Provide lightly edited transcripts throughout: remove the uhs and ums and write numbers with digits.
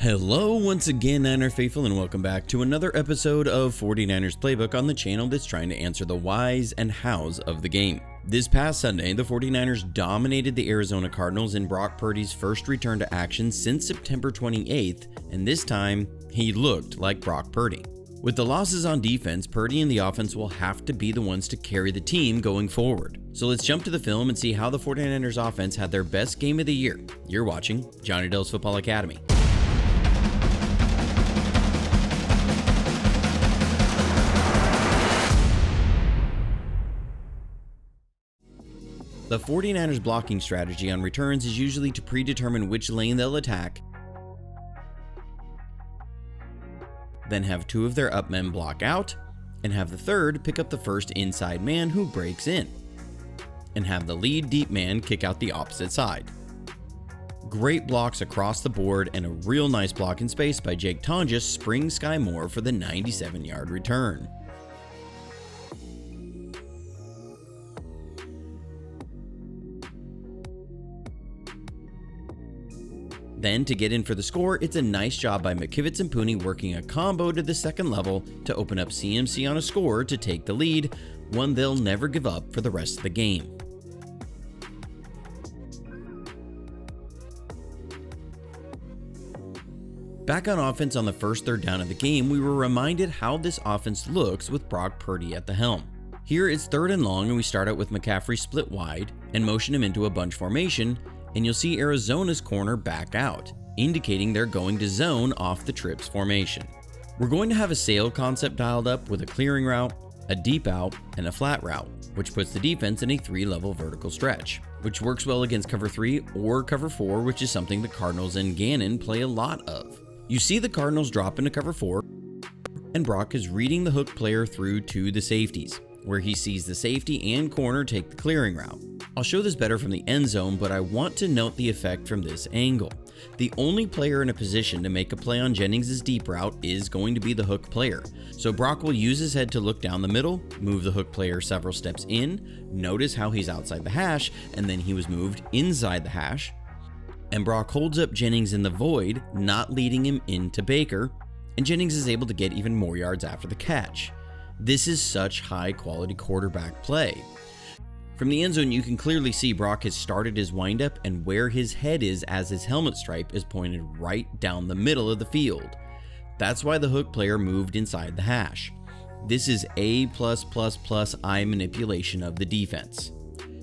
Hello once again, Niner Faithful, and welcome back to another episode of 49ers Playbook on the channel that's trying to answer the whys and hows of the game. This past Sunday, the 49ers dominated the Arizona Cardinals in Brock Purdy's first return to action since September 28th, and this time, he looked like Brock Purdy. With the losses on defense, Purdy and the offense will have to be the ones to carry the team going forward. So let's jump to the film and see how the 49ers offense had their best game of the year. You're watching Johnny Dell's Football Academy. The 49ers blocking strategy on returns is usually to predetermine which lane they'll attack, then have two of their up men block out, and have the third pick up the first inside man who breaks in, and have the lead deep man kick out the opposite side. Great blocks across the board and a real nice block in space by Jake Tonjes spring Sky Moore for the 97-yard return. Then, to get in for the score, it's a nice job by McKivitz and Purdy working a combo to the second level to open up CMC on a score to take the lead, one they'll never give up for the rest of the game. Back on offense on the first third down of the game, we were reminded how this offense looks with Brock Purdy at the helm. Here it's third and long, and we start out with McCaffrey split wide and motion him into a bunch formation, and you'll see Arizona's corner back out, indicating they're going to zone off the trips formation. We're going to have a sail concept dialed up with a clearing route, a deep out, and a flat route, which puts the defense in a 3-level vertical stretch, which works well against cover 3 or cover 4, which is something the Cardinals and Gannon play a lot of. You see the Cardinals drop into cover 4, and Brock is reading the hook player through to the safeties, where he sees the safety and corner take the clearing route. I'll show this better from the end zone, but I want to note the effect from this angle. The only player in a position to make a play on Jennings' deep route is going to be the hook player. So Brock will use his head to look down the middle, move the hook player several steps in, notice how he's outside the hash, and then he was moved inside the hash. And Brock holds up Jennings in the void, not leading him into Baker, and Jennings is able to get even more yards after the catch. This is such high quality quarterback play. From the end zone, you can clearly see Brock has started his windup, and where his head is as his helmet stripe is pointed right down the middle of the field. That's why the hook player moved inside the hash. This is A+++ eye manipulation of the defense.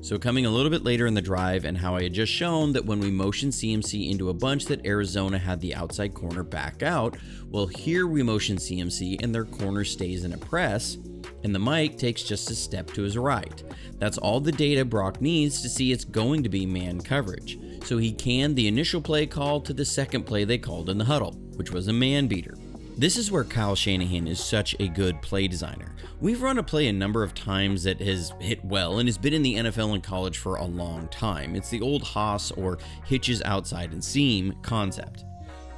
So coming a little bit later in the drive, and how I had just shown that when we motion CMC into a bunch that Arizona had the outside corner back out, well, here we motion CMC and their corner stays in a press, and the Mike takes just a step to his right. That's all the data Brock needs to see it's going to be man coverage. So he canned the initial play call to the second play they called in the huddle, which was a man beater. This is where Kyle Shanahan is such a good play designer. We've run a play a number of times that has hit well and has been in the NFL and college for a long time. It's the old Haas or hitches outside and seam concept,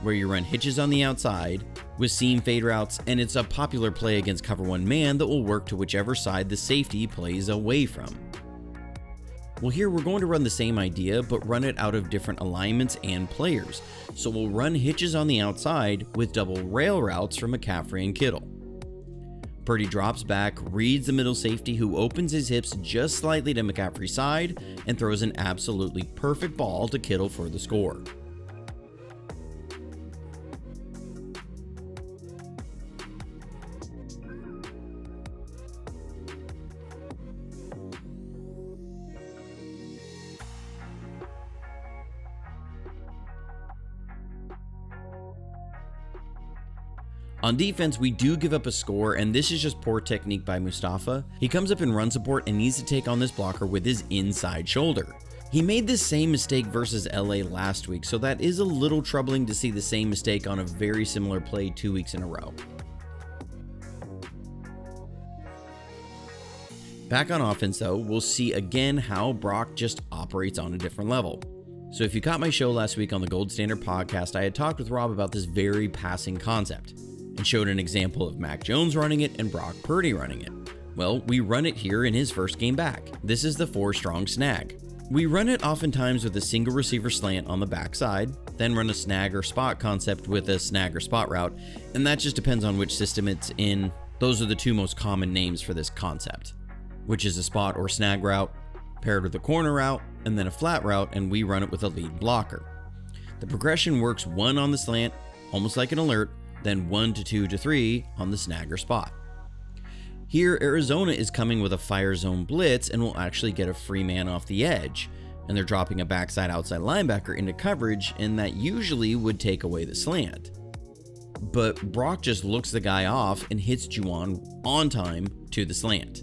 where you run hitches on the outside with seam fade routes, and it's a popular play against cover 1 man that will work to whichever side the safety plays away from. Well, here we're going to run the same idea, but run it out of different alignments and players. So we'll run hitches on the outside with double rail routes for McCaffrey and Kittle. Purdy drops back, reads the middle safety who opens his hips just slightly to McCaffrey's side, and throws an absolutely perfect ball to Kittle for the score. On defense, we do give up a score, and this is just poor technique by Mustafa. He comes up in run support and needs to take on this blocker with his inside shoulder. He made this same mistake versus LA last week, so that is a little troubling to see the same mistake on a very similar play 2 weeks in a row. Back on offense though, we'll see again how Brock just operates on a different level. So if you caught my show last week on the Gold Standard podcast, I had talked with Rob about this very passing concept and showed an example of Mac Jones running it and Brock Purdy running it. Well, we run it here in his first game back. This is the 4-strong snag. We run it oftentimes with a single receiver slant on the backside, then run a snag or spot concept with a snag or spot route, and that just depends on which system it's in. Those are the two most common names for this concept, which is a spot or snag route paired with a corner route and then a flat route, and we run it with a lead blocker. The progression works 1 on the slant, almost like an alert, then 1 to 2 to 3 on the snag or spot. Here, Arizona is coming with a fire zone blitz and will actually get a free man off the edge, and they're dropping a backside outside linebacker into coverage, and that usually would take away the slant. But Brock just looks the guy off and hits Juwan on time to the slant.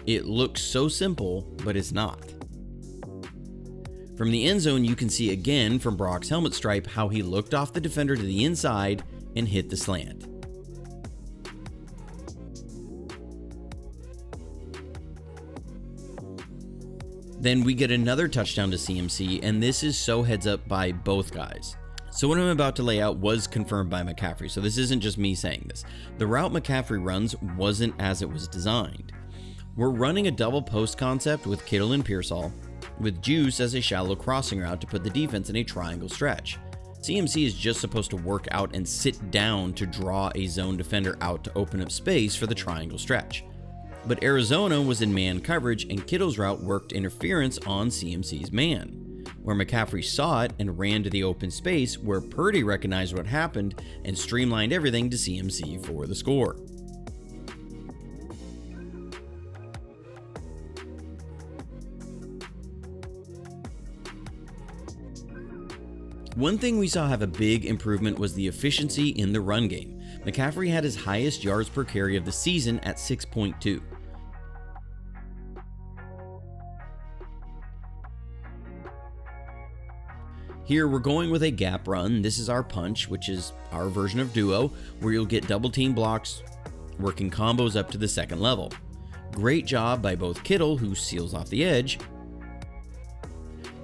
It looks so simple, but it's not. From the end zone, you can see again from Brock's helmet stripe how he looked off the defender to the inside and hit the slant. Then we get another touchdown to CMC, and this is so heads up by both guys. So what I'm about to lay out was confirmed by McCaffrey, so this isn't just me saying this. The route McCaffrey runs wasn't as it was designed. We're running a double post concept with Kittle and Pearsall, with Juice as a shallow crossing route to put the defense in a triangle stretch. CMC is just supposed to work out and sit down to draw a zone defender out to open up space for the triangle stretch. But Arizona was in man coverage, and Kittle's route worked interference on CMC's man, where McCaffrey saw it and ran to the open space, where Purdy recognized what happened and streamlined everything to CMC for the score. One thing we saw have a big improvement was the efficiency in the run game. McCaffrey had his highest yards per carry of the season at 6.2. Here we're going with a gap run. This is our punch, which is our version of duo, where you'll get double team blocks, working combos up to the second level. Great job by both Kittle, who seals off the edge,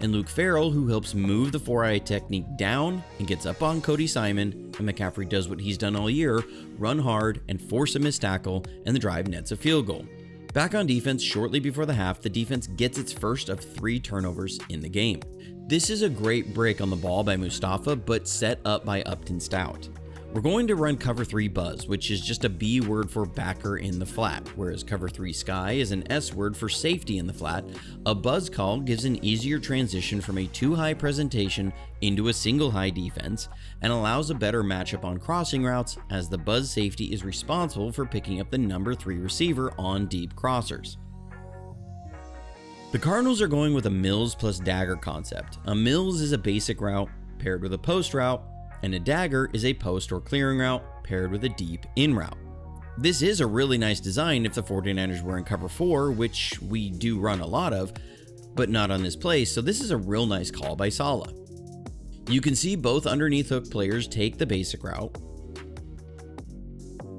and Luke Farrell, who helps move the 4-eye technique down and gets up on Cody Simon, and McCaffrey does what he's done all year, run hard and force a missed tackle, and the drive nets a field goal. Back on defense shortly before the half, the defense gets its first of 3 turnovers in the game. This is a great break on the ball by Mustafa, but set up by Upton Stout. We're going to run cover 3 buzz, which is just a B word for backer in the flat, whereas cover 3 sky is an S word for safety in the flat. A buzz call gives an easier transition from a 2-high presentation into a single high defense and allows a better matchup on crossing routes, as the buzz safety is responsible for picking up the number 3 receiver on deep crossers. The Cardinals are going with a Mills plus dagger concept. A Mills is a basic route paired with a post route, and a dagger is a post or clearing route paired with a deep in route. This is a really nice design if the 49ers were in cover 4, which we do run a lot of, but not on this play, so this is a real nice call by Saleh. You can see both underneath hook players take the basic route.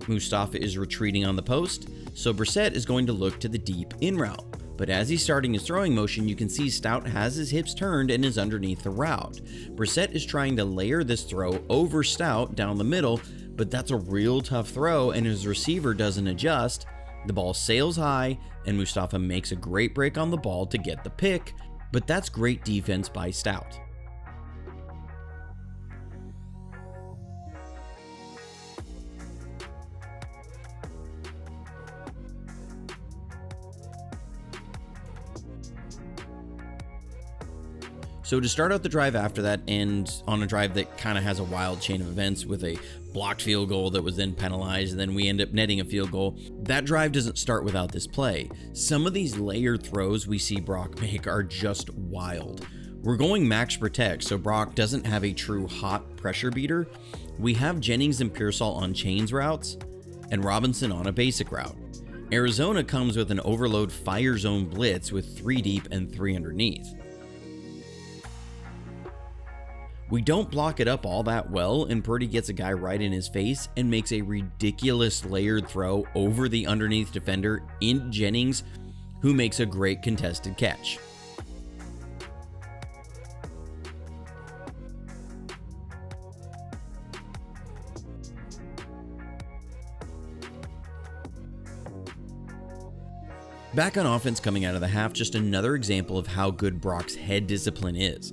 Mustafa is retreating on the post, so Brissett is going to look to the deep in route. But as he's starting his throwing motion, you can see Stout has his hips turned and is underneath the route. Brissett is trying to layer this throw over Stout down the middle, but that's a real tough throw, and his receiver doesn't adjust. The ball sails high, and Mustafa makes a great break on the ball to get the pick, but that's great defense by Stout. So to start out the drive after that, and on a drive that kind of has a wild chain of events with a blocked field goal that was then penalized, and then we end up netting a field goal, that drive doesn't start without this play. Some of these layered throws we see Brock make are just wild. We're going max protect, so Brock doesn't have a true hot pressure beater. We have Jennings and Pearsall on chains routes, and Robinson on a basic route. Arizona comes with an overload fire zone blitz with 3 deep and 3 underneath. We don't block it up all that well, and Purdy gets a guy right in his face and makes a ridiculous layered throw over the underneath defender in Jennings, who makes a great contested catch. Back on offense coming out of the half, just another example of how good Brock's head discipline is.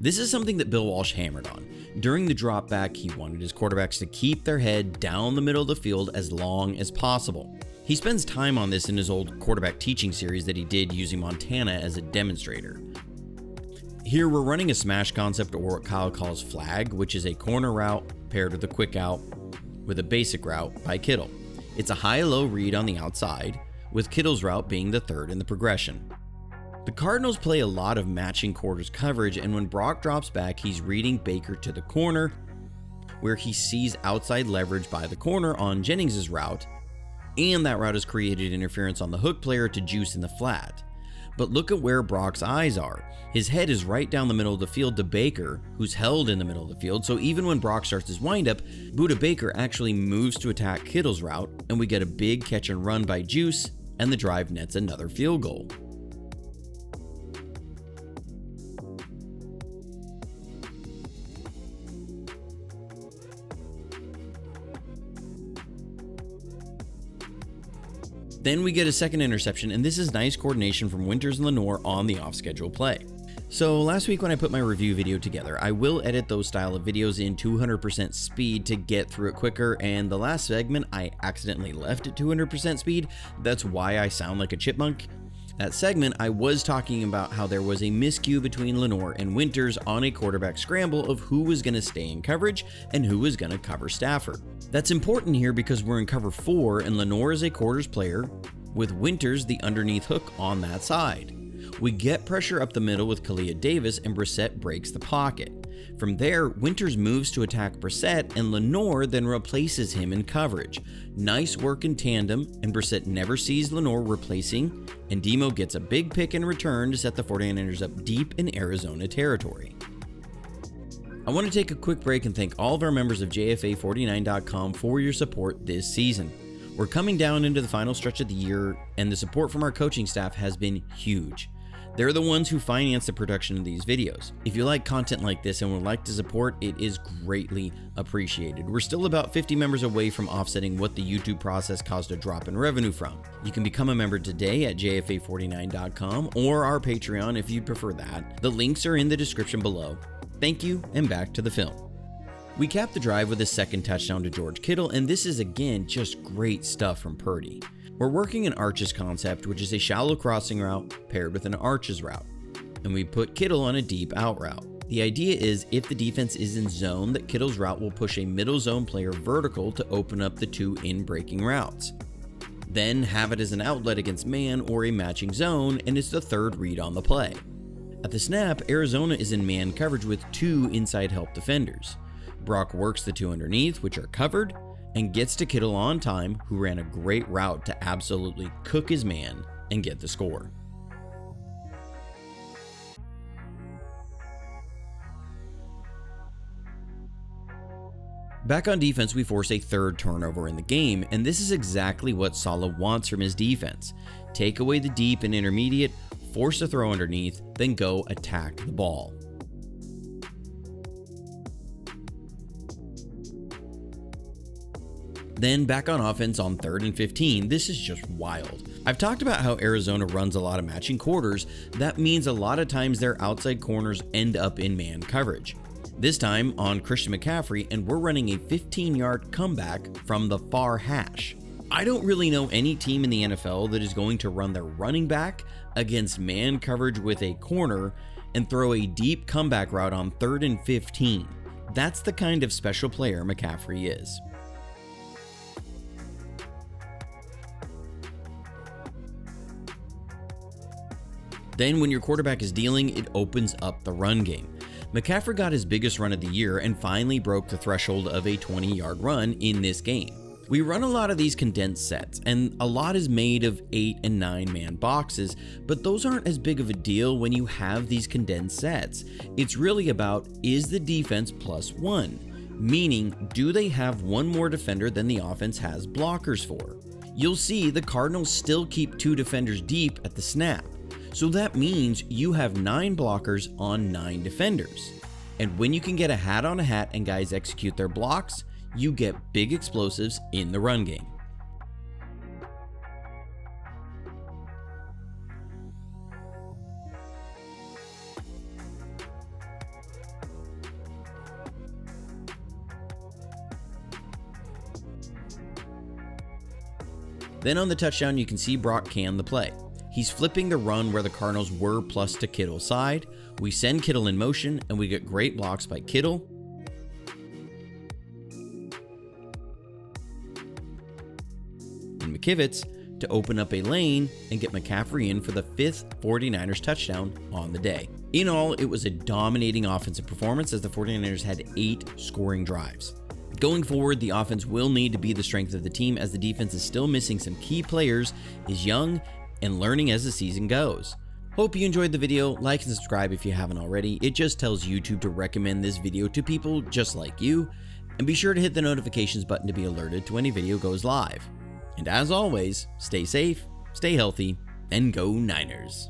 This is something that Bill Walsh hammered on. During the drop back, he wanted his quarterbacks to keep their head down the middle of the field as long as possible. He spends time on this in his old quarterback teaching series that he did using Montana as a demonstrator. Here we're running a smash concept, or what Kyle calls flag, which is a corner route paired with a quick out with a basic route by Kittle. It's a high-low read on the outside, with Kittle's route being the third in the progression. The Cardinals play a lot of matching quarters coverage, and when Brock drops back, he's reading Baker to the corner, where he sees outside leverage by the corner on Jennings' route, and that route has created interference on the hook player to juice in the flat. But look at where Brock's eyes are. His head is right down the middle of the field to Baker, who's held in the middle of the field, so even when Brock starts his windup, Buda Baker actually moves to attack Kittle's route, and we get a big catch and run by Juice, and the drive nets another field goal. Then we get a second interception, and this is nice coordination from Winters and Lenoir on the off-schedule play. So last week when I put my review video together, I will edit those style of videos in 200% speed to get through it quicker, and the last segment I accidentally left at 200% speed. That's why I sound like a chipmunk. That segment, I was talking about how there was a miscue between Lenoir and Winters on a quarterback scramble of who was going to stay in coverage and who was going to cover Stafford. That's important here because we're in cover 4 and Lenoir is a quarters player with Winters the underneath hook on that side. We get pressure up the middle with Kalia Davis and Brissett breaks the pocket. From there, Winters moves to attack Brissett and Lenoir then replaces him in coverage. Nice work in tandem, and Brissett never sees Lenoir replacing, and Demo gets a big pick in return to set the 49ers up deep in Arizona territory. I want to take a quick break and thank all of our members of JFA49.com for your support this season. We're coming down into the final stretch of the year, and the support from our coaching staff has been huge. They're the ones who finance the production of these videos. If you like content like this and would like to support, it is greatly appreciated. We're still about 50 members away from offsetting what the YouTube process caused a drop in revenue from. You can become a member today at JFA49.com or our Patreon if you prefer that. The links are in the description below. Thank you, and back to the film. We cap the drive with a second touchdown to George Kittle, and this is again just great stuff from Purdy. We're working an arches concept, which is a shallow crossing route paired with an arches route, and we put Kittle on a deep out route. The idea is if the defense is in zone, that Kittle's route will push a middle zone player vertical to open up the two in-breaking routes. Then have it as an outlet against man or a matching zone, and it's the third read on the play. At the snap, Arizona is in man coverage with two inside help defenders. Brock works the two underneath, which are covered, and gets to Kittle on time, who ran a great route to absolutely cook his man and get the score. Back on defense, we force a third turnover in the game, and this is exactly what Saleh wants from his defense. Take away the deep and intermediate, force a throw underneath, then go attack the ball. Then back on offense on 3rd and 15, this is just wild. I've talked about how Arizona runs a lot of matching quarters. That means a lot of times their outside corners end up in man coverage. This time on Christian McCaffrey, and we're running a 15-yard comeback from the far hash. I don't really know any team in the NFL that is going to run their running back against man coverage with a corner and throw a deep comeback route on 3rd and 15. That's the kind of special player McCaffrey is. Then when your quarterback is dealing, it opens up the run game. McCaffrey got his biggest run of the year and finally broke the threshold of a 20-yard run in this game. We run a lot of these condensed sets, and a lot is made of 8 and 9 man boxes, but those aren't as big of a deal when you have these condensed sets. It's really about, is the defense +1? Meaning, do they have one more defender than the offense has blockers for? You'll see the Cardinals still keep 2 defenders deep at the snap. So that means you have 9 blockers on 9 defenders. And when you can get a hat on a hat and guys execute their blocks, you get big explosives in the run game. Then on the touchdown, you can see Brock can the play. He's flipping the run where the Cardinals were plus to Kittle's side. We send Kittle in motion, and we get great blocks by Kittle. And McKivitz to open up a lane and get McCaffrey in for the 5th 49ers touchdown on the day. In all, it was a dominating offensive performance as the 49ers had 8 scoring drives. Going forward, the offense will need to be the strength of the team as the defense is still missing some key players, is young, and learning as the season goes. Hope you enjoyed the video. Like and subscribe if you haven't already. It just tells YouTube to recommend this video to people just like you. And be sure to hit the notifications button to be alerted to when a video goes live. And as always, stay safe, stay healthy, and go Niners.